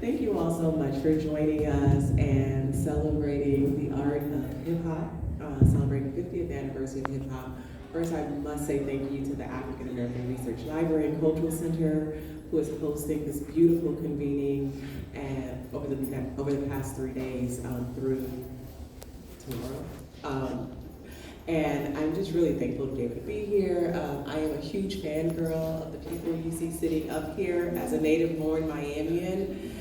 Thank you all so much for joining us and celebrating the art of hip hop, celebrating the 50th anniversary of hip hop. First, I must say thank you to the African American Research Library and Cultural Center, who is hosting this beautiful convening and over the past 3 days through tomorrow. And I'm just really thankful to be able to be here. I am a huge fangirl of the people you see sitting up here. As a native-born Miamian,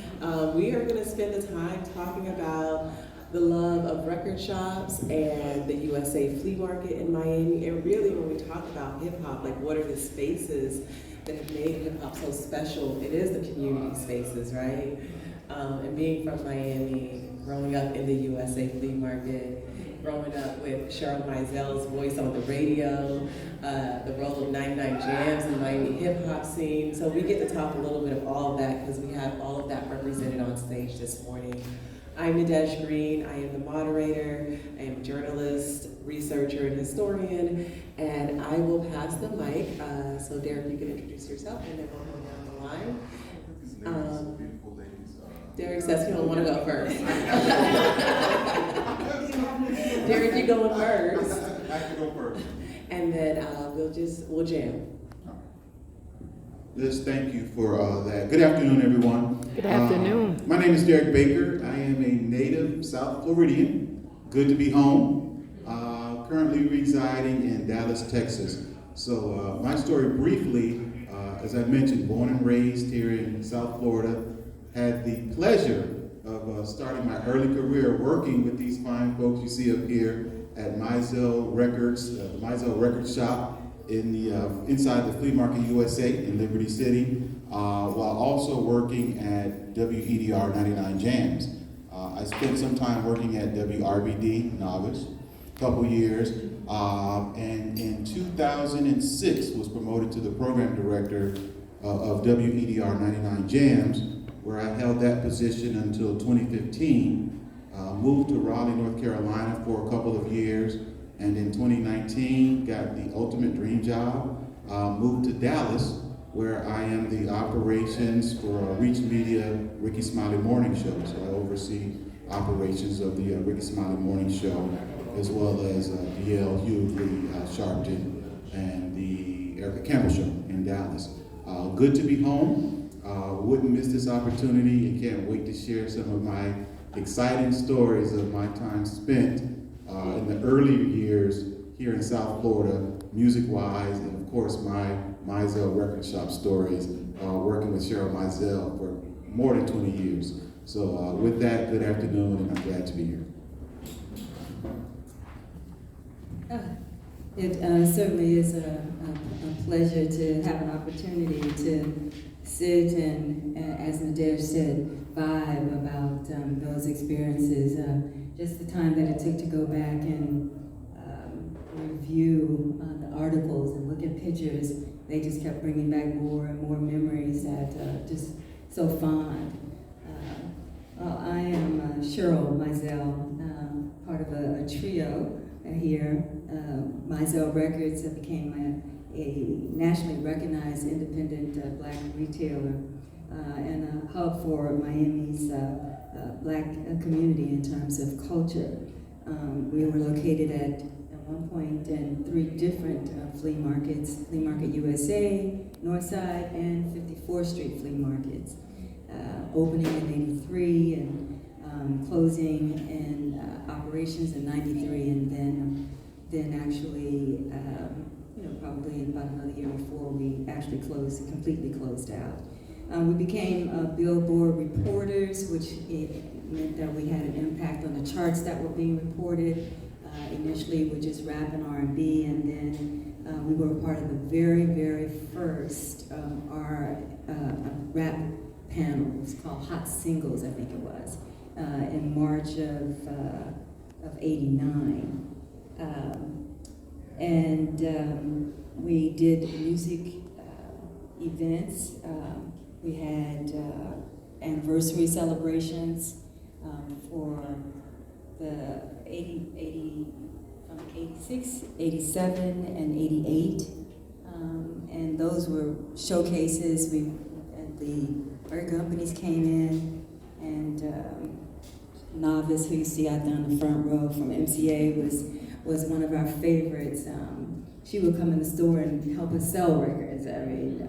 we are going to spend the time talking about the love of record shops and the USA flea market in Miami. And really, when we talk about hip-hop, like what are the spaces that have made hip-hop so special? It is the community spaces, right? And being from Miami, growing up in the USA flea market, growing up with Cheryl Mizell's voice on the radio, the role of 99 Jams in the Miami hip hop scene. So we get to talk a little bit of all of that because we have all of that represented on stage this morning. I'm Nadege Green. I am the moderator. I am a journalist, researcher, and historian. And I will pass the mic. So Derrick, you can introduce yourself and then we'll go down the line. Derrick says he don't want to go first. Derrick, you going first. I can go first. And then we'll jam. Liz, thank you for that. Good afternoon, everyone. Good afternoon. My name is Derrick Baker. I am a native South Floridian. Good to be home. Currently residing in Dallas, Texas. So my story briefly, as I mentioned, born and raised here in South Florida, had the pleasure of starting my early career working with these fine folks you see up here at Mizell Records, the Mizell Records shop in the inside the Flea Market USA in Liberty City, while also working at WEDR 99 Jams. I spent some time working at WRBD Novice, a couple years, and in 2006 was promoted to the program director of WEDR 99 Jams, where I held that position until 2015, moved to Raleigh, North Carolina for a couple of years, and in 2019 got the ultimate dream job, moved to Dallas, where I am the operations for Reach Media Ricky Smiley Morning Show. So I oversee operations of the Ricky Smiley Morning Show, as well as DL Hughley Sharpton and the Erica Campbell Show in Dallas. Good to be home. Wouldn't miss this opportunity and can't wait to share some of my exciting stories of my time spent in the earlier years here in South Florida, music-wise, and of course my Mizell Record Shop stories, working with Cheryl Mizell for more than 20 years. So with that, good afternoon, and I'm glad to be here. It certainly is a pleasure to have an opportunity to sit and, as Nadege said, vibe about those experiences. Just the time that it took to go back and review the articles and look at pictures, they just kept bringing back more and more memories that just so fond. Well, I am Cheryl Mizell, part of a trio here. Mizell Records became a nationally recognized independent black retailer and a hub for Miami's black community in terms of culture. We were located at one point in 3 different flea markets, Flea Market USA, Northside, and 54th Street flea markets. Opening in 83 and closing in operations in 93, and then actually probably about another year before we actually completely closed out. We became Billboard reporters, which meant that we had an impact on the charts that were being reported. Initially with just rap and R&B, and then we were part of the very, very first rap panel. It was called Hot Singles, I think it was, in March of '89. We did music events. We had anniversary celebrations for the 86, 87, and 88. And those were showcases. The record companies came in, And Novice, who you see out there on the front row from MCA, was one of our favorites. She would come in the store and help us sell records. I mean,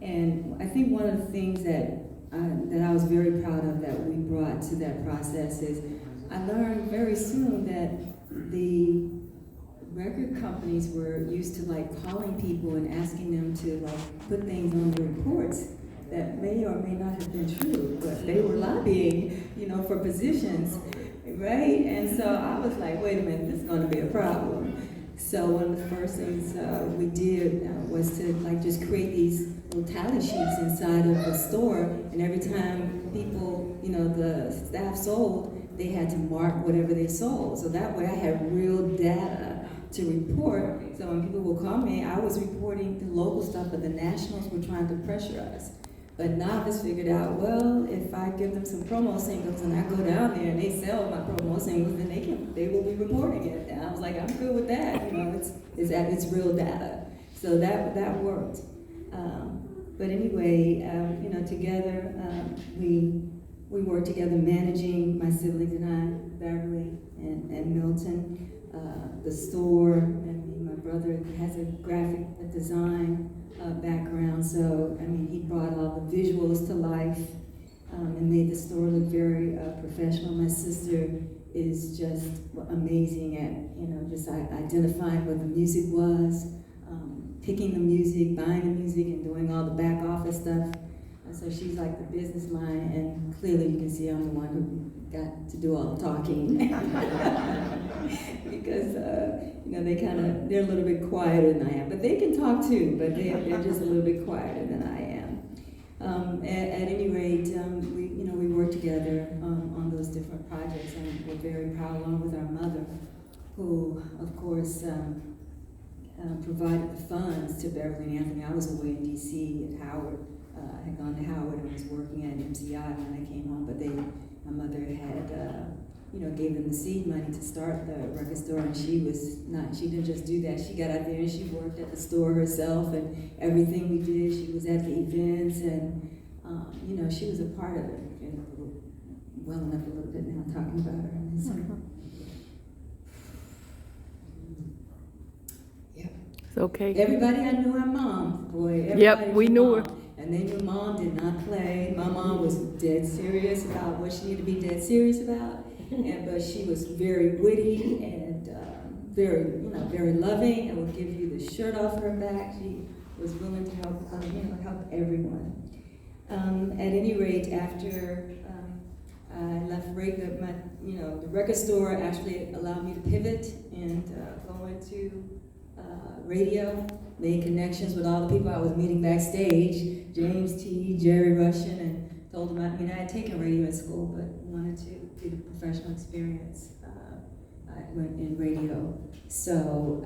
and I think one of the things that I was very proud of that we brought to that process is I learned very soon that the record companies were used to like calling people and asking them to like put things on their reports that may or may not have been true, but they were lobbying, for positions, right? And so I was like, wait a minute, this is going to be a problem. So one of the first things we did was to like just create these little tally sheets inside of the store, and every time people, the staff sold, they had to mark whatever they sold. So that way I had real data to report. So when people would call me, I was reporting the local stuff, but the nationals were trying to pressure us. But Novice figured out, well, if I give them some promo singles and I go down there and they sell my promo singles, then they will be reporting it. And I was like, I'm good with that. It's real data. So that worked. But anyway, together we worked together managing, my siblings and I, Beverly and Milton, the store. And my brother has a graphic design background, so he brought all the visuals to life and made the store look very professional. My sister is just amazing at just identifying what the music was, picking the music, buying the music, and doing all the back office stuff. And so she's like the business mind, and clearly you can see I'm the one who got to do all the talking because they're a little bit quieter than I am, but they can talk too, but they're just a little bit quieter than I am. At any rate, we worked together on those different projects, and we're very proud, along with our mother, who of course provided the funds to Beverly and Anthony. I was away in DC at Howard. I had gone to Howard and was working at MCI when I came home, but my mother had, gave them the seed money to start the record store, and she didn't just do that. She got out there and she worked at the store herself, and everything we did, she was at the events, and, she was a part of it, well enough a little bit now talking about her. So, It's okay. everybody I knew our mom, boy. Everybody we knew knew her. Mom. And they knew Mom did not play. My mom was dead serious about what she needed to be dead serious about, but she was very witty and very, very loving, and would give you the shirt off her back. She was willing to help, help everyone. At any rate, after I left the record store actually allowed me to pivot and go into radio, made connections with all the people I was meeting backstage, James T., Jerry Russian, and told them I had taken radio in school, but wanted to do the professional experience in radio. So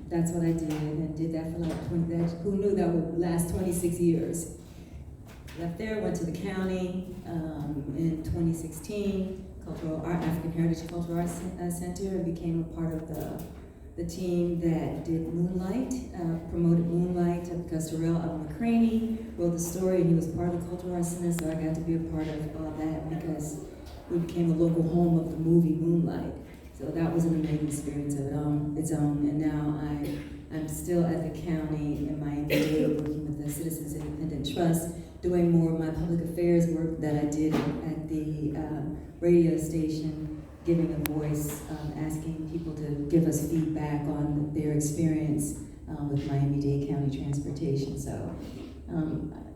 that's what I did, and did that for like 20, who knew that would last 26 years. Left there, went to the county in 2016, African Heritage Cultural Arts Center, and became a part of the team that did Moonlight, promoted Moonlight. Gus Terrell out of McCraney wrote the story, and he was part of the Cultural Arts Center, so I got to be a part of all that because we became the local home of the movie Moonlight. So that was an amazing experience of its own. And now I'm still at the county in Miami Dade working with the Citizens Independent Trust, doing more of my public affairs work that I did at the radio station, giving a voice, asking people to give us feedback on their experience with Miami-Dade County Transportation. So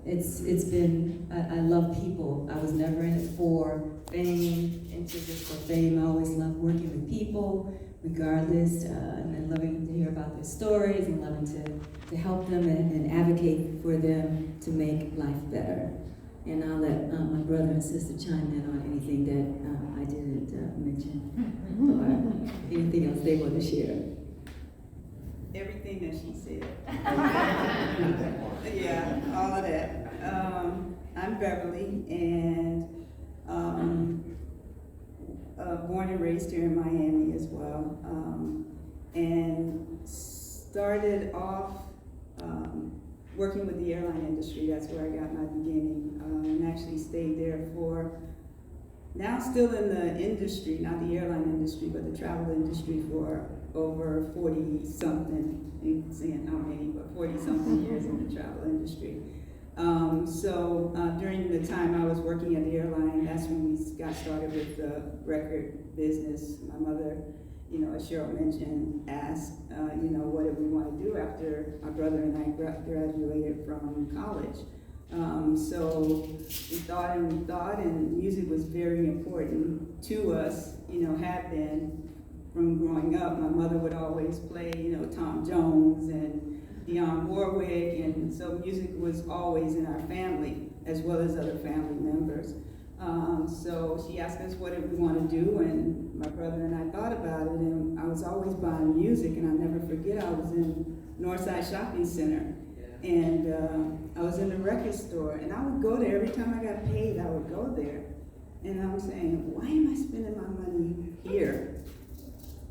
it's been, I love people. I was never in it for fame, into this for fame. I always loved working with people, regardless, and loving to hear about their stories and loving to help them and advocate for them to make life better. And I'll let my brother and sister chime in on anything that I didn't mention or anything else they want to share. Everything that she said. Yeah, all of that. I'm Beverly, and born and raised here in Miami as well, and started off working with the airline industry. That's where I got my beginning, and actually stayed there for now still in the industry, not the airline industry, but the travel industry for over 40-something, ain't saying how many, but 40-something years in the travel industry. During the time I was working at the airline, that's when we got started with the record business. My mother, as Cheryl mentioned, asked, what did we want to do after my brother and I graduated from college. So we thought, and music was very important to us, had been from growing up. My mother would always play, Tom Jones and Dionne Warwick, and so music was always in our family, as well as other family members. So she asked us what did we want to do, and my brother and I thought about it, and I was always buying music, and I'll never forget, I was in Northside Shopping Center, and I was in the record store, and I would go there every time I got paid. I would go there, and I was saying, why am I spending my money here?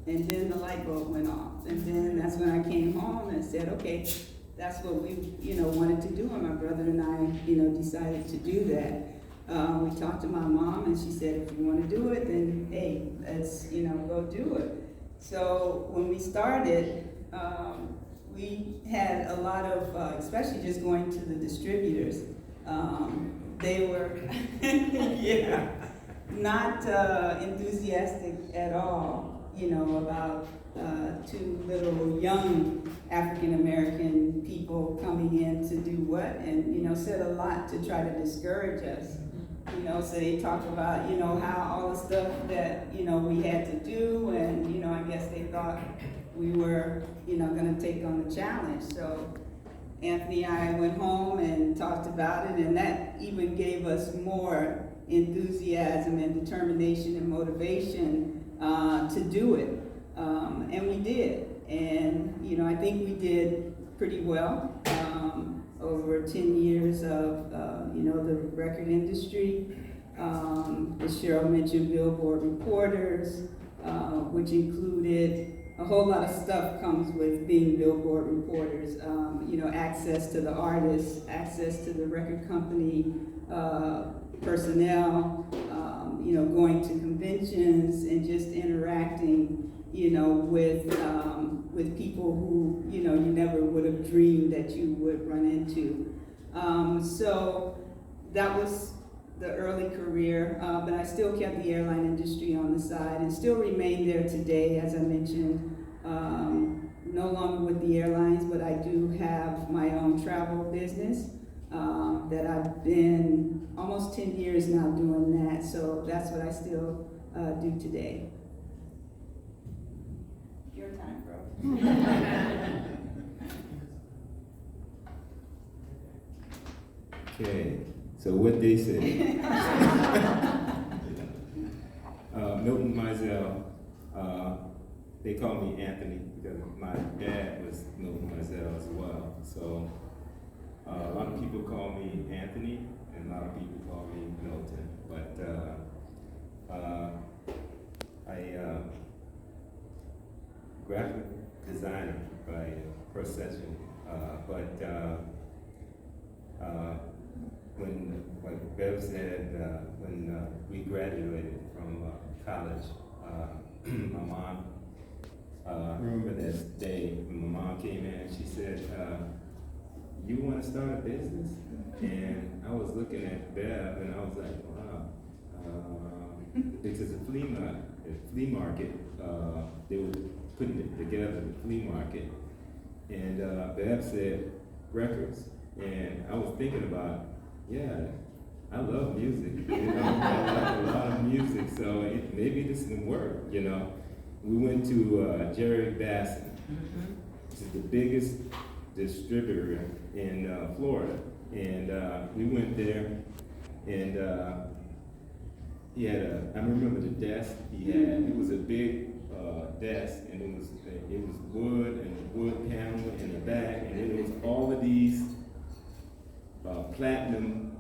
And then the light bulb went off, and then that's when I came home and said, okay, that's what we wanted to do, and my brother and I decided to do that. We talked to my mom, and she said, if you want to do it, then hey, let's go do it. So when we started, we had a lot of, especially just going to the distributors, they were, yeah, not enthusiastic at all, about two little young African-American people coming in to do what, and, said a lot to try to discourage us. So they talked about, how all the stuff that, we had to do, and, I guess they thought we were, gonna take on the challenge. So Anthony and I went home and talked about it, and that even gave us more enthusiasm and determination and motivation to do it. And we did. And, I think we did pretty well. Over 10 years of, the record industry. As Cheryl mentioned, Billboard reporters, which included a whole lot of stuff comes with being Billboard reporters. Access to the artists, access to the record company, personnel, going to conventions and just interacting, with people who, you never would have dreamed that you would run into. So that was the early career, but I still kept the airline industry on the side and still remain there today, as I mentioned. No longer with the airlines, but I do have my own travel business that I've been almost 10 years now doing that, so that's what I still do today. Your time, bro. Okay, so what they said. Milton Mizell, they call me Anthony because my dad was Milton Mizell as well. So a lot of people call me Anthony and a lot of people call me Milton. But I graphic designer by profession, when, like Bev said, when we graduated from college, my mom, I remember that day when my mom came in, she said, you want to start a business? And I was looking at Bev and I was like, wow. It's a flea market. They were putting it together, the flea market. And Bev said, records. And I was thinking about, yeah, I love music. I like a lot of music, so maybe this can work, We went to Jerry Bassin, which is the biggest distributor in Florida. And we went there, and he had I remember the desk he had. It was a big desk, and it was wood and wood panel in the back, and then it was all of these platinum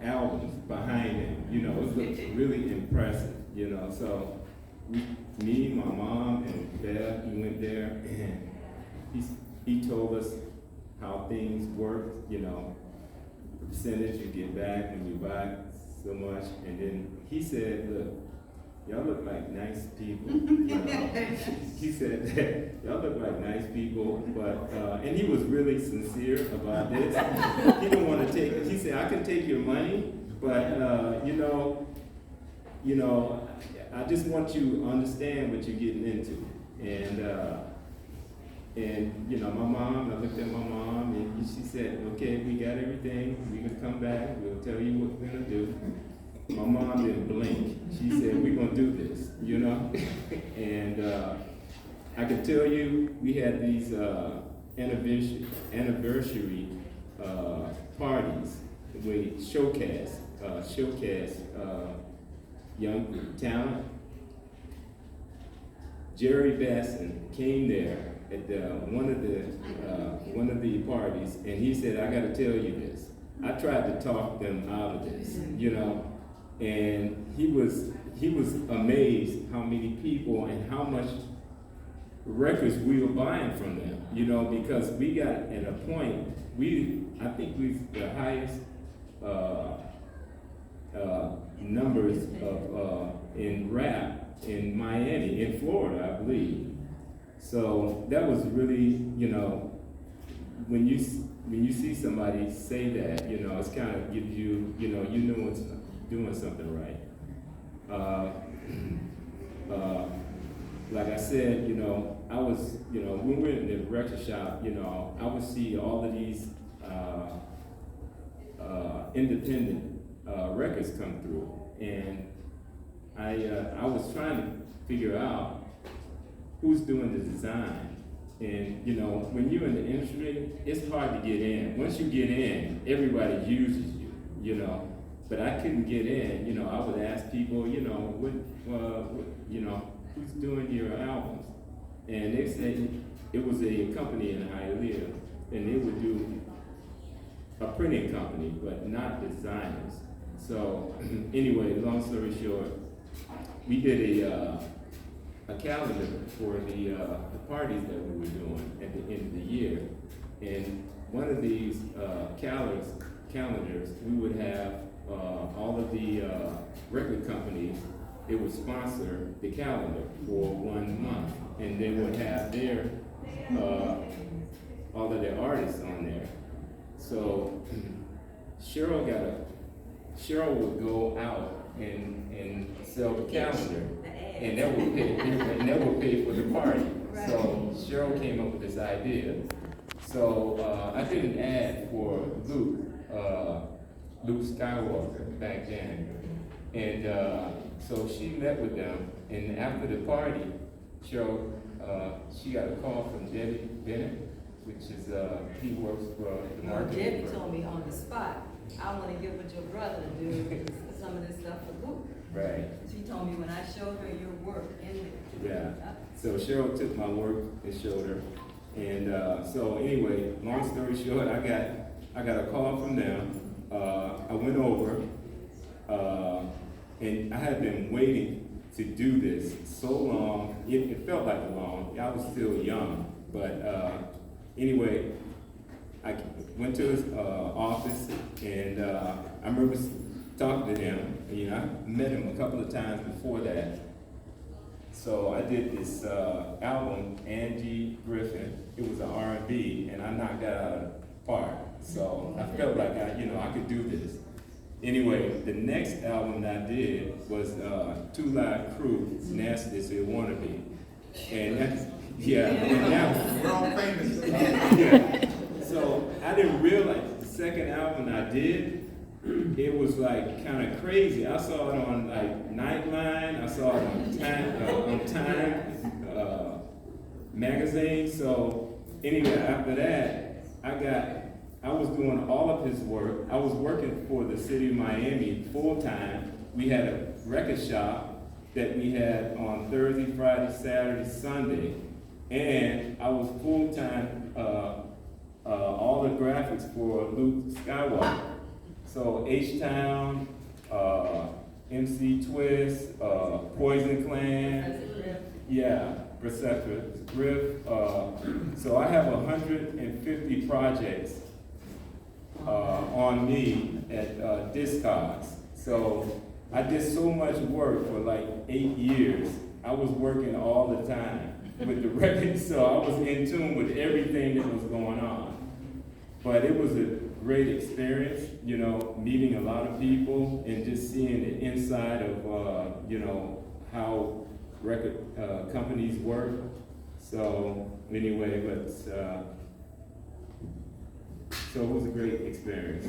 albums behind him. It looked really impressive. So me, my mom, and Bev, we went there, and he told us how things worked. The percentage you get back when you buy so much. And then he said, look, y'all look like nice people. You know? He said that y'all look like nice people, but, and he was really sincere about this. He didn't want to take it. He said, I can take your money, but, you know, I just want you to understand what you're getting into. And you know, my mom, I looked at my mom, and she said, okay, we got everything. We're going to come back. We'll tell you what we're going to do. My mom didn't blink. She said, we're going to do this, you know? And I can tell you, we had these anniversary parties. We showcase young talent. Jerry Basson came there at one of the parties, and he said, I got to tell you this. I tried to talk them out of this, you know, and he was amazed how many people and how much records we were buying from them, you know, because we got at a point, I think we've the highest numbers of in rap in Miami, in Florida, I believe. So that was really, you know, when you see somebody say that, you know, it's kind of gives you, you know, it's doing something right. Like I said, you know, I was, you know, when we were in the record shop, you know, I would see all of these independent records come through, and I was trying to figure out who's doing the design. And you know, when you're in the industry, it's hard to get in. Once you get in, everybody uses you, you know. But I couldn't get in, you know. I would ask people, you know, what you know, who's doing your albums? And they said it was a company in Hialeah, and they would do a printing company, but not the designers. So anyway, long story short, we did a calendar for the parties that we were doing at the end of the year. And one of these calendars, we would have all of the record companies, they would sponsor the calendar for 1 month. And they would have their, all of their artists on there. So Cheryl would go out and sell the calendar. And that would pay for the party. Right. So Cheryl came up with this idea. So I did an ad for Luke Skywalker back then. And so she met with them, and after the party, Cheryl, she got a call from Debbie Bennett, which is, he works for the marketing. Debbie told me on the spot, I want to get with your brother to do some of this stuff for Luke. Right. She told me when I showed her your work in there. Yeah. So Cheryl took my work and showed her. And so anyway, long story short, I got a call from them. I went over, and I had been waiting to do this so long. It felt like a long. I was still young, but anyway, I went to his office, and I remember talking to him. You know, I met him a couple of times before that. So I did this album, Angie Griffin. It was an R&B, and I knocked that out of the park. So I felt like I could do this. Anyway, the next album that I did was Two Live Crew, Nasty as It Wanna Be. And that's, and that, We're all famous. yeah. So I didn't realize the second album I did, it was like kind of crazy. I saw it on like Nightline. I saw it on Time magazine. So anyway, after that, I was doing all of his work. I was working for the city of Miami full time. We had a record shop that we had on Thursday, Friday, Saturday, Sunday, and I was full time all the graphics for Luke Skywalker. So H-Town, MC Twist, Poison Clan, yeah, etc. Griff. So I have 150 projects on me at Discogs. So I did so much work for like 8 years. I was working all the time with the record, so I was in tune with everything that was going on. But it was a great experience, you know, meeting a lot of people and just seeing the inside of, you know, how record companies work. So anyway, but so it was a great experience.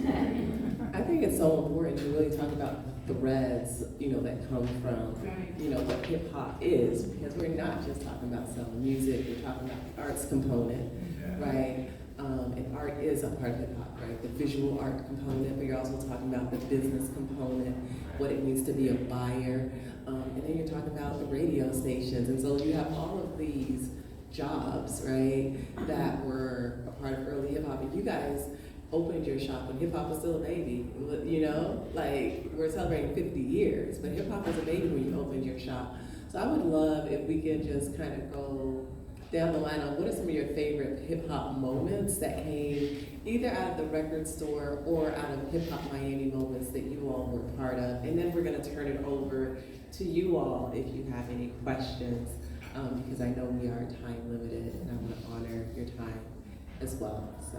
I think it's so important to really talk about the threads, you know, that come from, you know, what hip hop is, because we're not just talking about selling music, we're talking about the arts component, right? And art is a part of hip hop, right? The visual art component, but you're also talking about the business component, what it means to be a buyer, and then you're talking about the radio stations, and so you have all of these jobs, right, that were a part of early hip hop, and you guys opened your shop when hip hop was still a baby, you know, like we're celebrating 50 years, but hip hop was a baby when you opened your shop. So I would love if we could just kind of go down the line on what are some of your favorite hip hop moments that came either out of the record store or out of Hip Hop Miami moments that you all were part of, and then we're going to turn it over to you all if you have any questions, because I know we are time limited and I want to honor your time as well. So.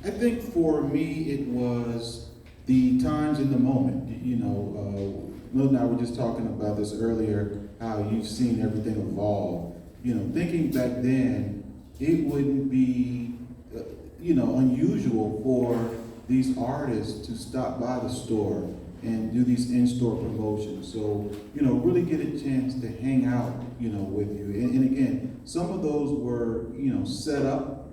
I think for me, it was the times in the moment. You know, Milton and I were just talking about this earlier, how you've seen everything evolve. You know, thinking back then, it wouldn't be, you know, unusual for these artists to stop by the store and do these in-store promotions. So, you know, really get a chance to hang out, you know, with you. And again, some of those were, you know, set up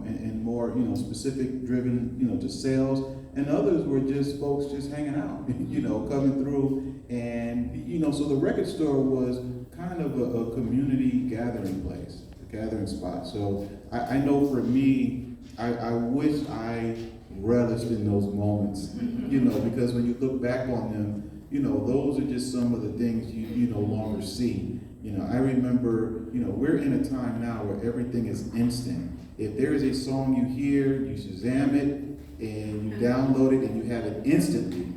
and more, you know, specific driven, you know, to sales. And others were just folks just hanging out, you know, coming through. And, you know, so the record store was kind of a community gathering place, a gathering spot. So I know for me, I wish I relished in those moments, you know, because when you look back on them, you know, those are just some of the things you no longer see. You know, I remember, you know, we're in a time now where everything is instant. If there is a song you hear, you Shazam it, and you download it, and you have it instantly.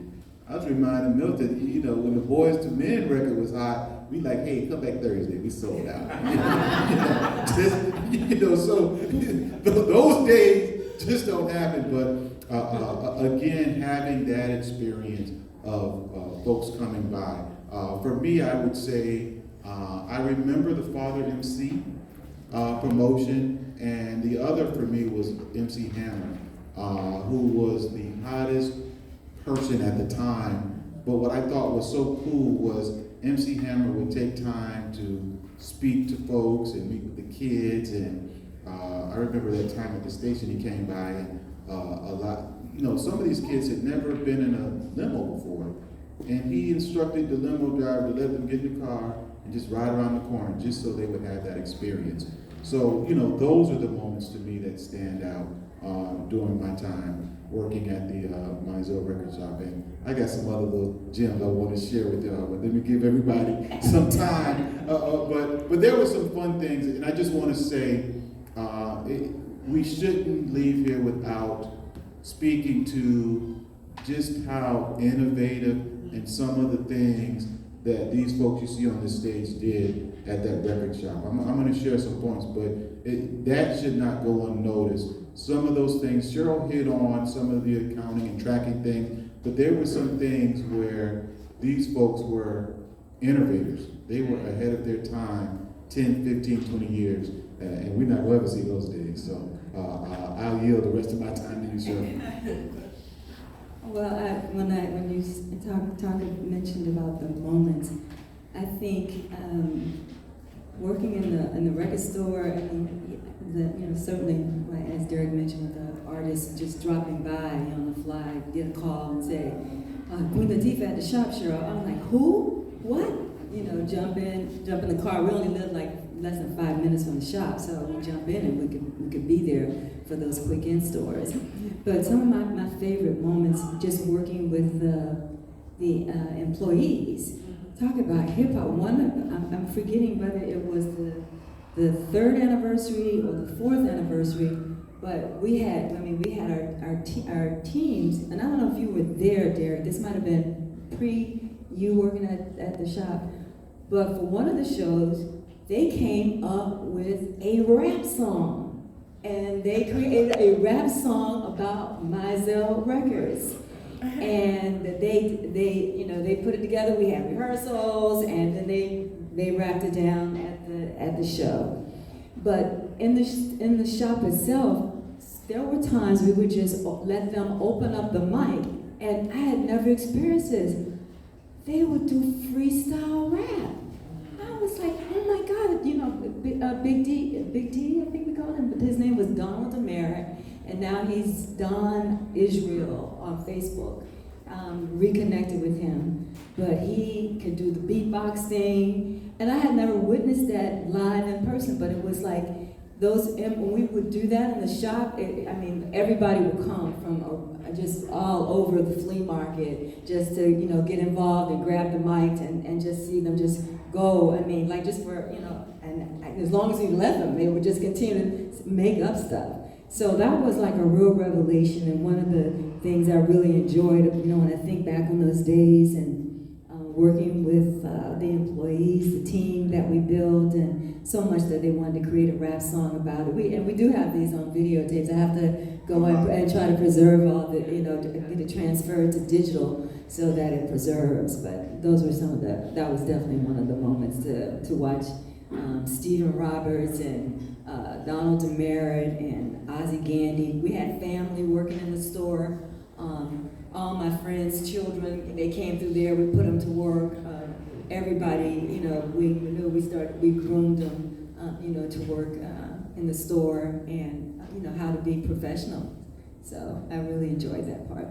I was reminded Milton, you know, when the Boys to Men record was hot, we like, hey, come back Thursday, we sold out. You know, so those days just don't happen, but again, having that experience of folks coming by. For me, I would say, I remember the Father MC promotion, and the other for me was MC Hammer, who was the hottest person at the time. But what I thought was so cool was MC Hammer would take time to speak to folks and meet with the kids. And I remember that time at the station he came by, and a lot, you know, some of these kids had never been in a limo before. And he instructed the limo driver to let them get in the car and just ride around the corner just so they would have that experience. So, you know, those are the moments to me that stand out during my time working at the Mizell Records shop. And I got some other little gems I want to share with y'all, but let me give everybody some time. But there were some fun things, and I just want to say we shouldn't leave here without speaking to just how innovative and some of the things that these folks you see on this stage did at that record shop. I'm going to share some points, but that should not go unnoticed. Some of those things, Cheryl hit on some of the accounting and tracking things, but there were some things where these folks were innovators. They were ahead of their time, 10, 15, 20 years, and we're not going to ever see those days. So I'll yield the rest of my time to you, Cheryl. Well, when you mentioned about the moments, I think working in the record store, I mean, certainly, as Derrick mentioned, with the artists just dropping by on the fly, get a call and say, Queen Latifah at the shop, Cheryl. I'm like, who? What? You know, jump in the car. We only live like less than 5 minutes from the shop, so we jump in and we could be there for those quick in stores. But some of my favorite moments, just working with the employees. Talk about hip hop. I'm forgetting whether it was the 3rd anniversary or the 4th anniversary. But we had our teams, and I don't know if you were there, Derrick. This might have been pre you working at the shop. But for one of the shows, they came up with a rap song, and they created a rap song about Mizell Records. And they put it together. We had rehearsals, and then they wrapped it down at the show. But in the shop itself, there were times we would just let them open up the mic, and I had never experienced this. They would do freestyle rap. I was like, oh my God, Big D, I think we called him, but his name was Donald Tameka, and now he's Don Israel on Facebook. Reconnected with him, but he could do the beatbox thing, and I had never witnessed that live in person, but it was like when we would do that in the shop, everybody would come from just all over the flea market just to, get involved and grab the mic and just see them just go. Just for, and as long as we let them, they would just continue to make up stuff. So that was like a real revelation, and one of the things I really enjoyed, when I think back on those days and working with the employees, the team that we built, and so much that they wanted to create a rap song about it. We do have these on videotapes. I have to go and try to preserve all the, to get it transferred to digital so that it preserves. But those were that was definitely one of the moments to watch Stephen Roberts and Donald Demerit and Ozzie Gandy. We had family working in the store. All my friends' children, they came through there. We put them to work. Everybody, we groomed them, to work in the store and how to be professional. So I really enjoyed that part.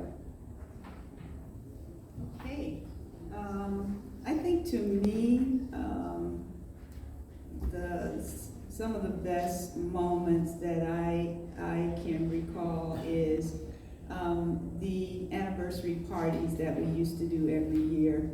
Okay, I think to me, some of the best moments that I can recall is the anniversary parties that we used to do every year,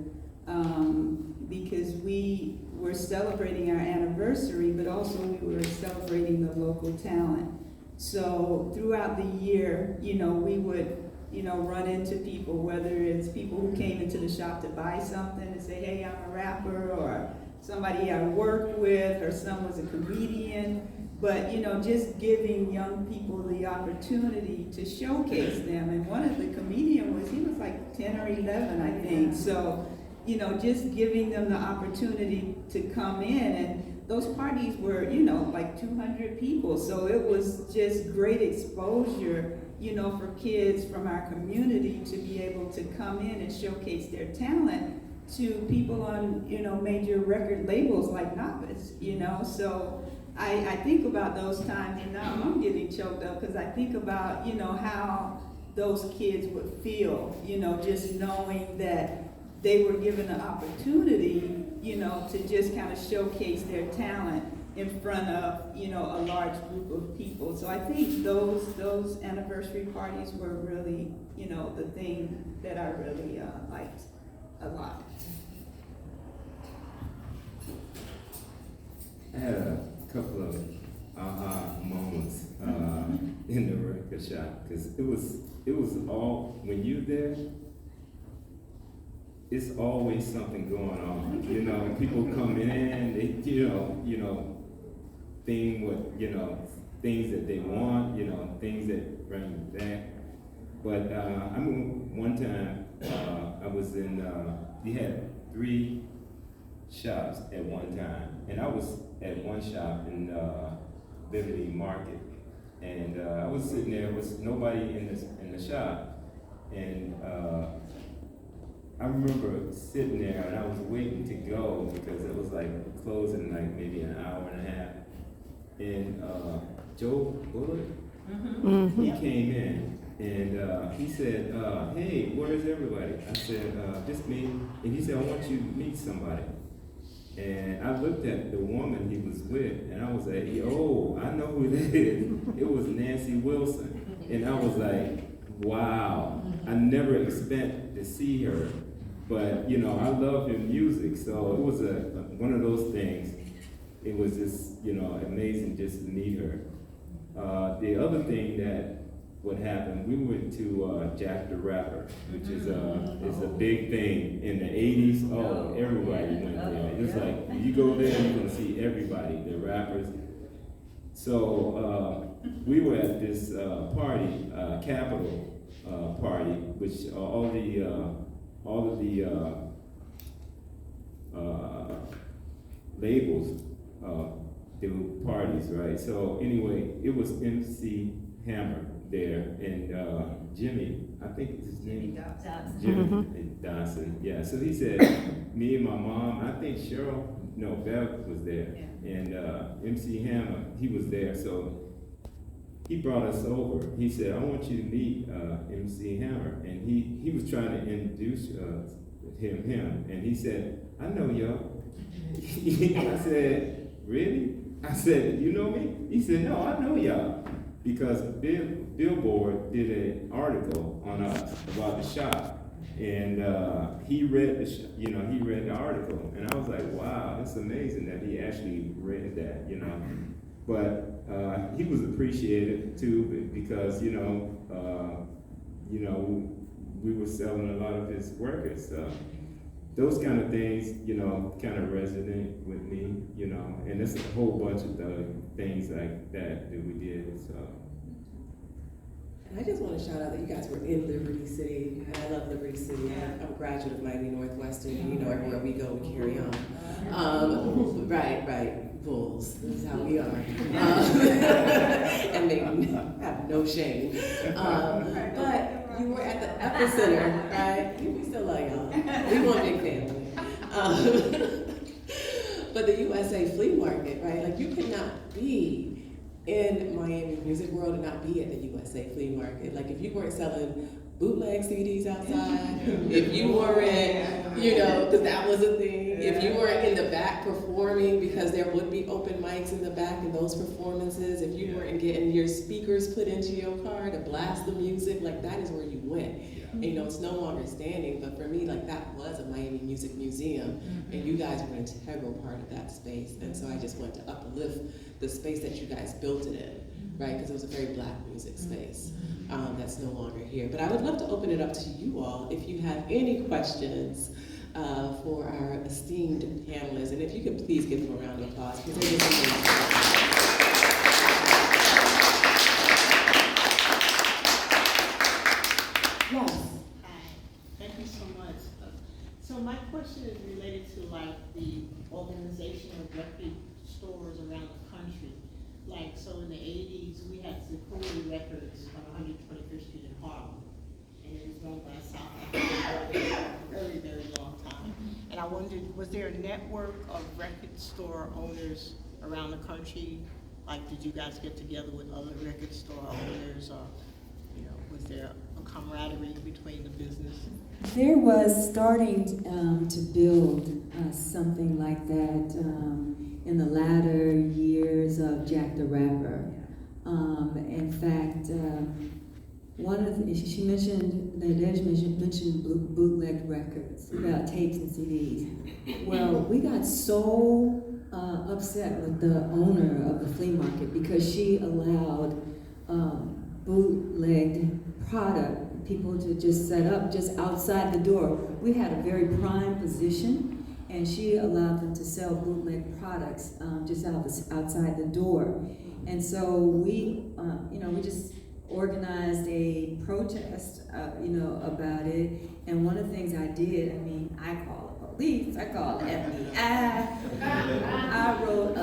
because we were celebrating our anniversary, but also we were celebrating the local talent. So throughout the year, we would run into people, whether it's people who came into the shop to buy something and say, hey, I'm a rapper, or somebody I worked with, or someone was a comedian. But, just giving young people the opportunity to showcase them. And one of the comedians he was like 10 or 11, I think. So, just giving them the opportunity to come in. And those parties were, like 200 people. So it was just great exposure, for kids from our community to be able to come in and showcase their talent to people on, major record labels like Novice, So I think about those times, and now I'm getting choked up because I think about, how those kids would feel, just knowing that they were given the opportunity, to just kind of showcase their talent in front of, a large group of people. So I think those anniversary parties were really, the thing that I really liked a lot. I had a couple of aha moments in the record shop, because it was all, when you're there, it's always something going on. People come in, they things that they want, things that bring them back. But one time I was in, we had 3 shops at one time, and I was at one shop in Beverly Market, and I was sitting there with nobody in the shop, and I remember sitting there and I was waiting to go because it was like closing like maybe an hour and a half, and Joe Bullock, he came in and he said, hey, where's everybody? I said, just me. And he said, I want you to meet somebody. And I looked at the woman he was with, and I was like, oh, I know who that is. It was Nancy Wilson. And I was like, wow, I never expect to see her. But, I love her music, so it was one of those things. It was just, amazing just to meet her. The other thing that would happen, we went to Jack the Rapper, which is a big thing in the 80s. Oh, everybody went there. It's like, when you go there, you're gonna see everybody, the rappers. So we were at this party, Capitol party, which all of the labels do parties, right? So anyway, it was MC Hammer there, and Jimmy, I think it's his name. Jimmy Dawson, yeah. So he said, me and my mom, I think Bev was there, and MC Hammer, he was there. So he brought us over. He said, I want you to meet MC Hammer, and he was trying to introduce him, and he said, I know y'all. I said, really? I said, you know me? He said, no, I know y'all. Because Billboard did an article on us about the shop. And he read the article. And I was like, wow, it's amazing that he actually read that, But he was appreciated too, because, we were selling a lot of his records. Those kind of things, kind of resonate with me, and there's a whole bunch of things like that we did. So. And I just want to shout out that you guys were in Liberty City, and I love Liberty City. I'm a graduate of Miami Northwestern, everywhere we go, we carry on. Right, Bulls, this is how we are. And they have no shame. But you were at the epicenter, right? We still love y'all. We want big family. But the USA Flea Market, right? Like, you cannot be in Miami music world and not be at the USA Flea Market. Like, if you weren't selling bootleg CDs outside, if you weren't, because that was a thing, if you weren't in the back performing, because there would be open mics in the back in those performances, if you weren't getting your speakers put into your car to blast the music, like, that is where you went. And, it's no longer standing, but for me, like, that was a Miami Music Museum, and you guys were an integral part of that space. And so I just want to uplift the space that you guys built it in, right? Because it was a very Black music space that's no longer here. But I would love to open it up to you all if you have any questions for our esteemed panelists. And if you could please give them a round of applause, because they're just amazing. Yes. Hi, thank you so much. So my question is related to the organization of record stores around the country. So in the 80s, we had Zipoli Records on 125th Street in Harlem. And it was run by South Africa for a very, very long time. And I wondered, was there a network of record store owners around the country? Did you guys get together with other record store owners, or was there a camaraderie between the business? There was starting to build something like that in the latter years of Jack the Rapper. In fact, one of the, she mentioned, Nadege mentioned bootleg records, tapes and CDs. Well, we got so upset with the owner of the flea market because she allowed bootlegged product, people to just set up just outside the door. We had a very prime position, and she allowed them to sell bootleg products just outside the door. And so we just organized a protest, about it. And one of the things I did, I called the police, I called the FBI. I wrote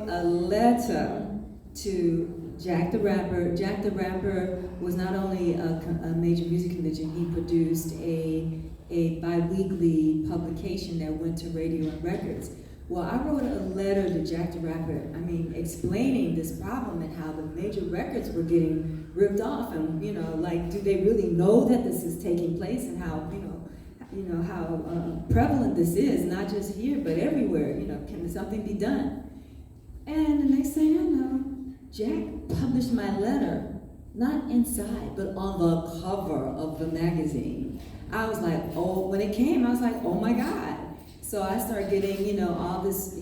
a letter to Jack the Rapper. Jack the Rapper was not only a major music convention, he produced a bi-weekly publication that went to radio and records. Well, I wrote a letter to Jack the Rapper, explaining this problem and how the major records were getting ripped off, and do they really know that this is taking place, and how how prevalent this is, not just here but everywhere. Can something be done? And the next thing I know, Jack published my letter, not inside, but on the cover of the magazine. I was like, oh, when it came, I was like, oh my God. So I started getting, all this,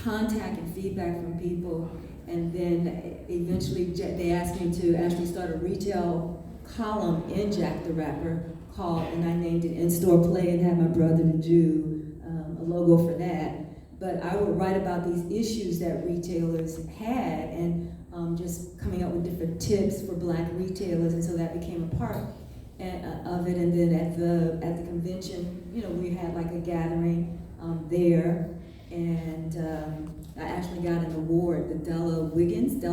contact and feedback from people. And then eventually they asked me to actually start a retail column in Jack the Rapper called, and I named it In-Store Play and had my brother to do a logo for that. But I would write about these issues that retailers had and just coming up with different tips for Black retailers, and so that became a part of it. And then at the convention, we had like a gathering there, and I actually got an award. The Della Wiggins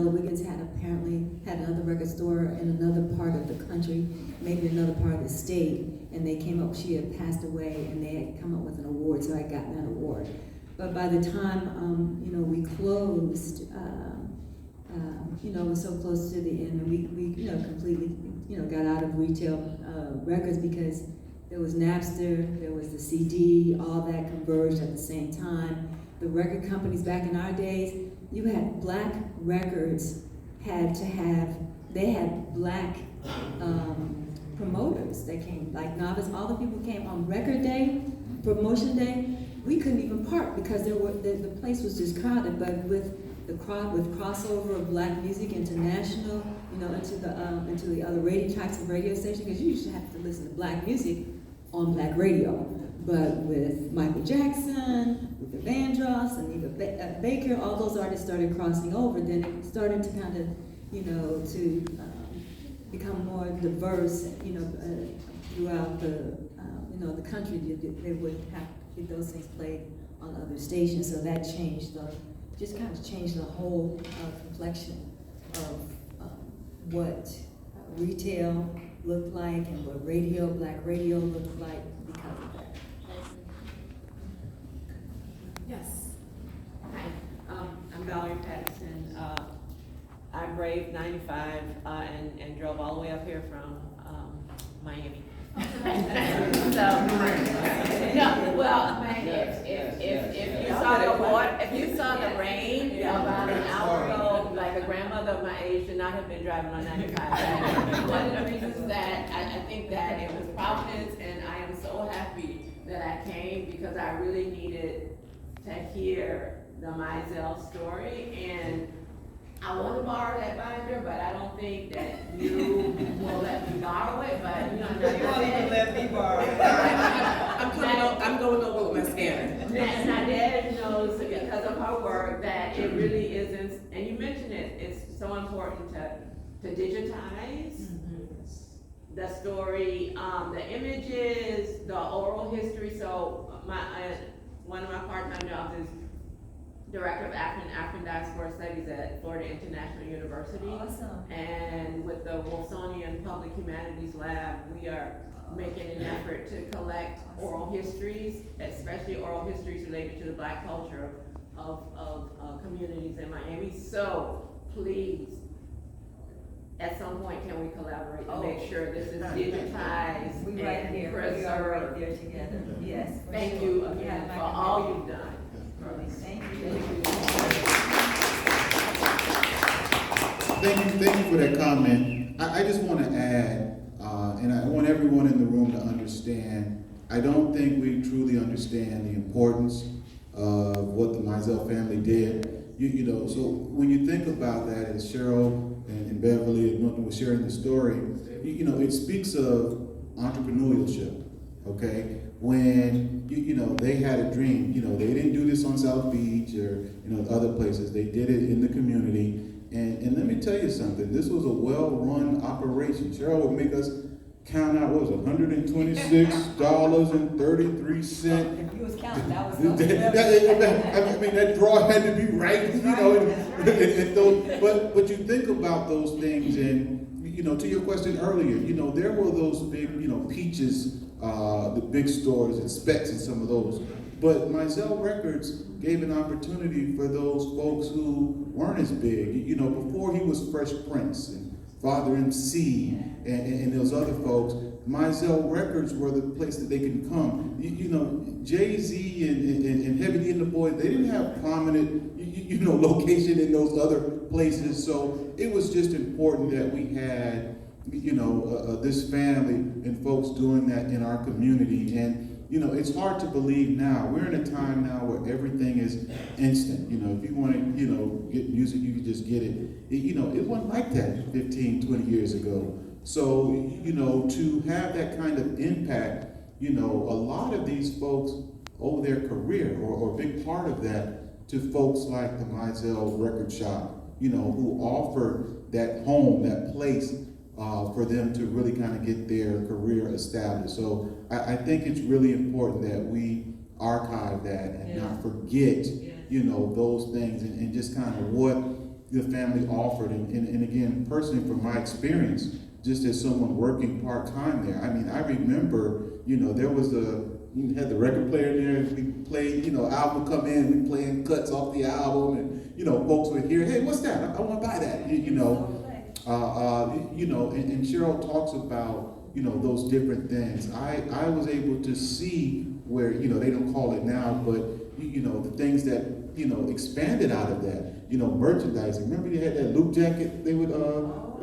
had apparently had another record store in another part of the country, maybe another part of the state, and they came up, she had passed away, and they had come up with an award, so I got that award. But by the time, we closed, it was so close to the end, and we completely, got out of retail records because there was Napster, there was the CD, all that converged at the same time. The record companies back in our days, you had Black records they had Black promoters that came, like Novice, all the people came on record day, promotion day. We couldn't even park because the place was just crowded, but with crossover of Black music international, into the other types of radio stations, because you used to have to listen to Black music on Black radio. But with Michael Jackson, with the Vandross, and even Baker, all those artists started crossing over. Then it started to kind of, to become more diverse, throughout the country. They would have those things played on other stations. So that changed just kind of changed the whole complexion of what retail looked like and what Black radio looked like because of that. Yes. Hi, I'm Valerie Patterson. I braved 95 and drove all the way up here from Miami. If you saw the rain about an hour ago, like a grandmother of my age should not have been driving on 95. One of the reasons that I think that it was Providence, and I am so happy that I came because I really needed to hear the Mizell story, and I want to borrow that binder, but I don't think that you will let me borrow it, but you know, let me borrow it. I'm going over with my scanner. Nadege knows because of her work that it really isn't, and you mentioned it, it's so important to digitize the story, the images, the oral history. So one of my part-time jobs is Director of African Diaspora Studies at Florida International University. Awesome. And with the Wilsonian Public Humanities Lab, we are making an effort to collect oral histories, especially oral histories related to the Black culture of communities in Miami. So please, at some point, can we collaborate to make sure this is digitized We right here. preserved? We are right there together. Yes. Thank you again for all you've done. Thank Thank you for that comment. I just want to add, and I want everyone in the room to understand, I don't think we truly understand the importance of what the Mizell family did. So when you think about that, as Cheryl and Beverly and Milton was sharing the story, it speaks of entrepreneurship, okay? When, they had a dream, they didn't do this on South Beach or, other places. They did it in the community. And let me tell you something, this was a well-run operation. Cheryl would make us count out, what was it, $126.33. If you was counting, that was that draw had to be right, but you think about those things, and to your question earlier, there were those big, Peaches, the big stores and Specs and some of those. But Mizell Records gave an opportunity for those folks who weren't as big. Before he was Fresh Prince and Father MC and those other folks, Mizell Records were the place that they can come. Jay-Z and Heavy D and the Boys, they didn't have prominent, location in those other places. So it was just important that we had, this family and folks doing that in our community. And You know, it's hard to believe now. We're in a time now where everything is instant. You know, if you want to, you know, get music, you can just get it. You know, it wasn't like that 15, 20 years ago. So, you know, to have that kind of impact, you know, a lot of these folks owe their career or a big part of that to folks like the Mizell Records Shop, you know, who offer that home, that place for them to really kind of get their career established. So I think it's really important that we archive that and not forget, you know, those things and just kind of what the family offered. And again, personally, from my experience, just as someone working part-time there, I mean, I remember, you know, there was you had the record player there, we played, you know, album come in, we playing cuts off the album, and, you know, folks would hear, hey, what's that? I want to buy that, you know. You know, and Cheryl talks about, you know, those different things. I was able to see where, you know, they don't call it now, but, you know, the things that, you know, expanded out of that, you know, merchandising. Remember you had that Luke jacket they would,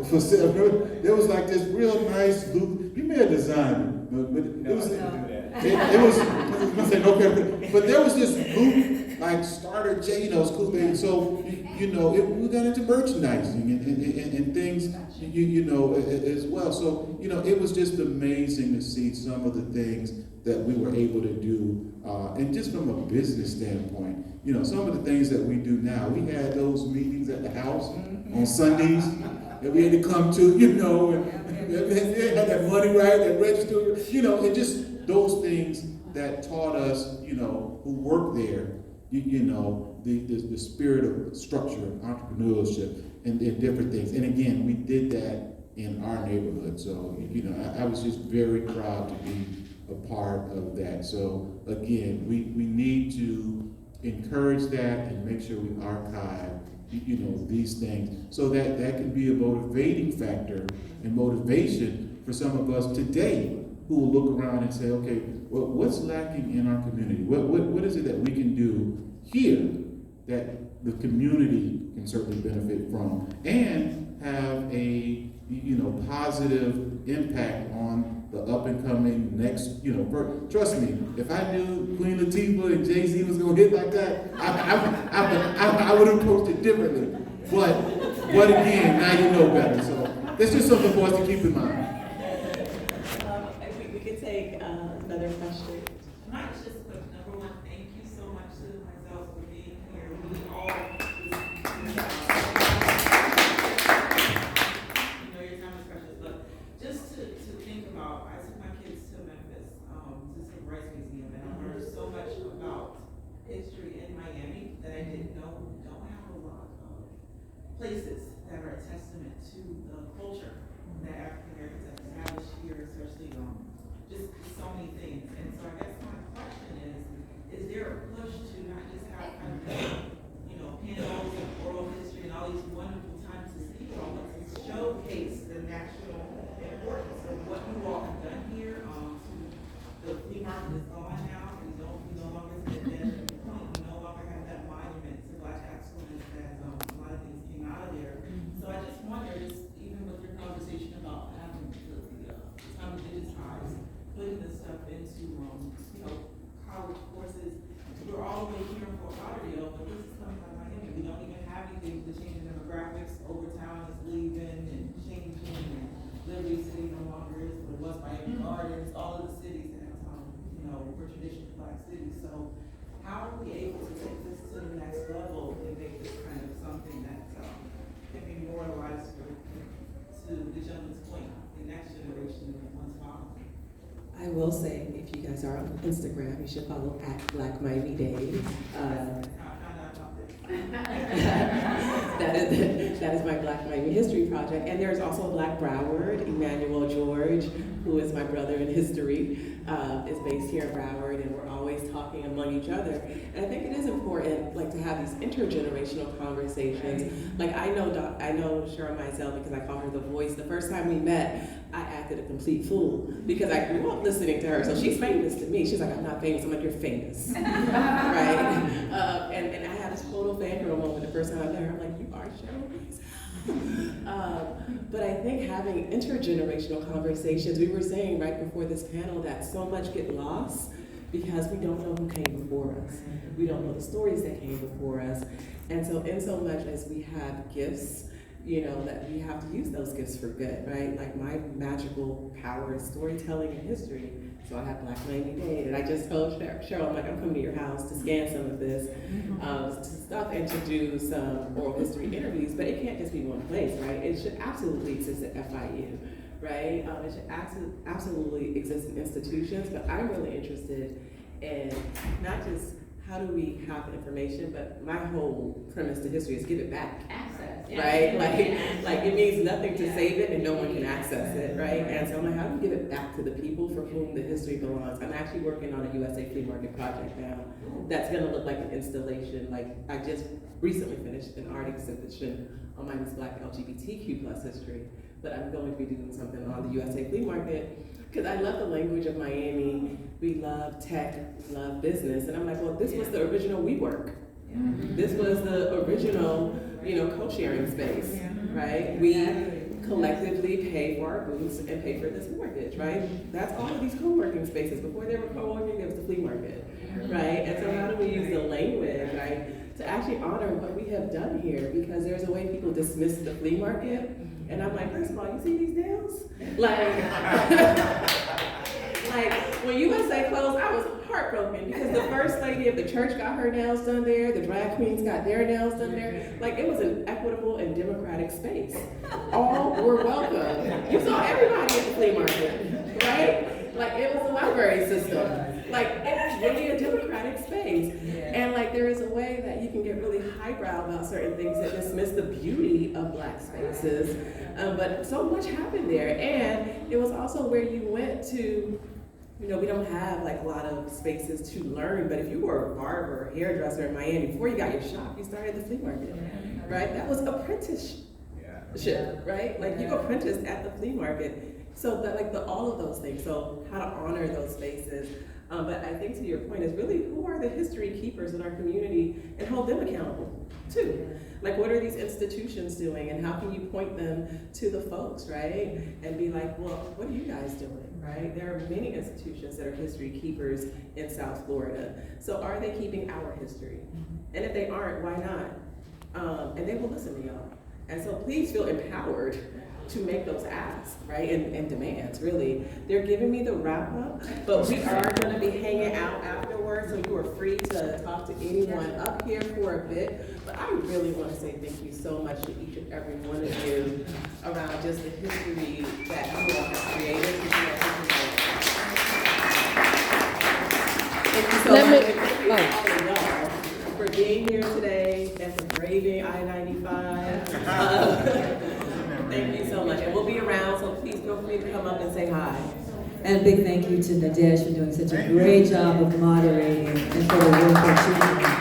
for sale? There was like this real nice Luke, you may have designed it, but it was, but there was this Luke, like starter J, you know, it's cool thing. So, you know, we got into merchandising and things, you know, as well. So, you know, it was just amazing to see some of the things that we were able to do. And just from a business standpoint, you know, some of the things that we do now, we had those meetings at the house on Sundays that we had to come to, you know, and they had that money right, that register, you know, and just those things that taught us, you know, who work there, you know, the spirit of structure, entrepreneurship, and different things. And again, we did that in our neighborhood. So, you know, I was just very proud to be a part of that. So again, we need to encourage that and make sure we archive, you know, these things, so that can be a motivating factor and motivation for some of us today who will look around and say, okay, well, what's lacking in our community? What is it that we can do here that the community can certainly benefit from and have a, you know, positive impact on the up and coming next, you know, trust me, if I knew Queen Latifah and Jay-Z was gonna hit like that, I would have approached it differently. But again, now you know better. So that's just something for us to keep in mind. We could take another question. Mine is just quick. Number one, thank you so much to myself for being here. We all, you know, your time is precious, but just to think about, I took my kids to Memphis, to the Civil Rights Museum, and I learned so much about history in Miami that I didn't know. We don't have a lot of places that are a testament to the culture that African Americans have established here, especially just so many things. And so I guess my question is there a push to not just have kind of, you know, panels and oral history and all these wonderful times to speak on, but to showcase the national importance of what you all have done here? The flea market is gone now. We no longer see a dead point. We no longer have that monument to Black excellence that a lot of things came out of there. So I just wonder, even with your conversation about having the time to digitize, putting this stuff into, you know, college courses. We're all the way here in Fort Lauderdale, but this is coming out of Miami. We don't even have anything to change the demographics. Overtown is leaving and changing, and Liberty City no longer is what it was. Miami Gardens, all of the cities that, you know, were traditional Black cities. So how are we able to take this to the next level and make this kind of something that can be moralized to the gentleman's point, the next generation and the ones following? I will say, if you guys are on Instagram, you should follow @BlackMiamiDade. That is my Black Miami History Project. And there's also Black Broward. Emmanuel George, who is my brother in history, is based here in Broward, and we're always talking among each other. And I think it is important, like, to have these intergenerational conversations. Like, I know Cheryl Mizell because I call her the voice. The first time we met, I acted a complete fool because I grew up listening to her. So she's famous to me. She's like, I'm not famous. I'm like, you're famous, right? And I had this total fangirl moment the first time I met her. I'm like, you are Cheryl Mizell. But I think having intergenerational conversations, we were saying right before this panel that so much get lost because we don't know who came before us. We don't know the stories that came before us. And so in so much as we have gifts, you know, that we have to use those gifts for good, right? Like my magical power is storytelling and history. So I have Black Miami Day, and I just told Cheryl, I'm like, I'm coming to your house to scan some of this stuff and to do some oral history interviews, but it can't just be one place, right? It should absolutely exist at FIU, right? It should absolutely exist in institutions, but I'm really interested in not just how do we have the information, but my whole premise to history is give it back. Access. Right? Like it means nothing to save it and no one can access it, right? And so I'm like, how do we give it back to the people for whom the history belongs? I'm actually working on a USA Flea Market project now that's gonna look like an installation. Like I just recently finished an art exhibition on my Miss Black LGBTQ plus history, but I'm going to be doing something on the USA Flea Market because I love the language of Miami. We love tech, we love business. And I'm like, well, this was the original WeWork. This was the original, you know, co-sharing space, right? We collectively pay for our booths and pay for this mortgage, right? That's all of these co-working spaces. Before they were co-working, there was the flea market, right? And so how do we use the language, right, to actually honor what we have done here? Because there's a way people dismiss the flea market. And I'm like, first of all, you see these nails? Like when USA closed, I was heartbroken because the first lady of the church got her nails done there, the drag queens got their nails done there. Like it was an equitable and democratic space. All were welcome. You saw everybody at the flea market, right? Like it was a library system. Like it was really a democratic space. And like there is a way that you can get really highbrow about certain things that dismiss the beauty of Black spaces. But so much happened there. And it was also where you went to, you know, we don't have like a lot of spaces to learn, but if you were a barber or hairdresser in Miami, before you got your shop, you started at the flea market, right? That was apprenticeship, right? Like you apprenticed at the flea market. So that like all of those things, so how to honor those spaces. But I think to your point is really who are the history keepers in our community and hold them accountable too. Like what are these institutions doing and how can you point them to the folks, right? And be like, well, what are you guys doing, right? There are many institutions that are history keepers in South Florida. So are they keeping our history? And if they aren't, why not? And they will listen to y'all. And so please feel empowered to make those asks, right, and demands, really. They're giving me the wrap up, but we are gonna be hanging out afterwards, so you are free to talk to anyone up here for a bit. But I really wanna say thank you so much to each and every one of you around just the history that you all have created. Thank you so much. And thank you all of y'all for being here today and for braving I-95. Thank you so much. And we'll be around, so please feel free to come up and say hi. And a big thank you to Nadege for doing such a great job of moderating and for the work that you're doing.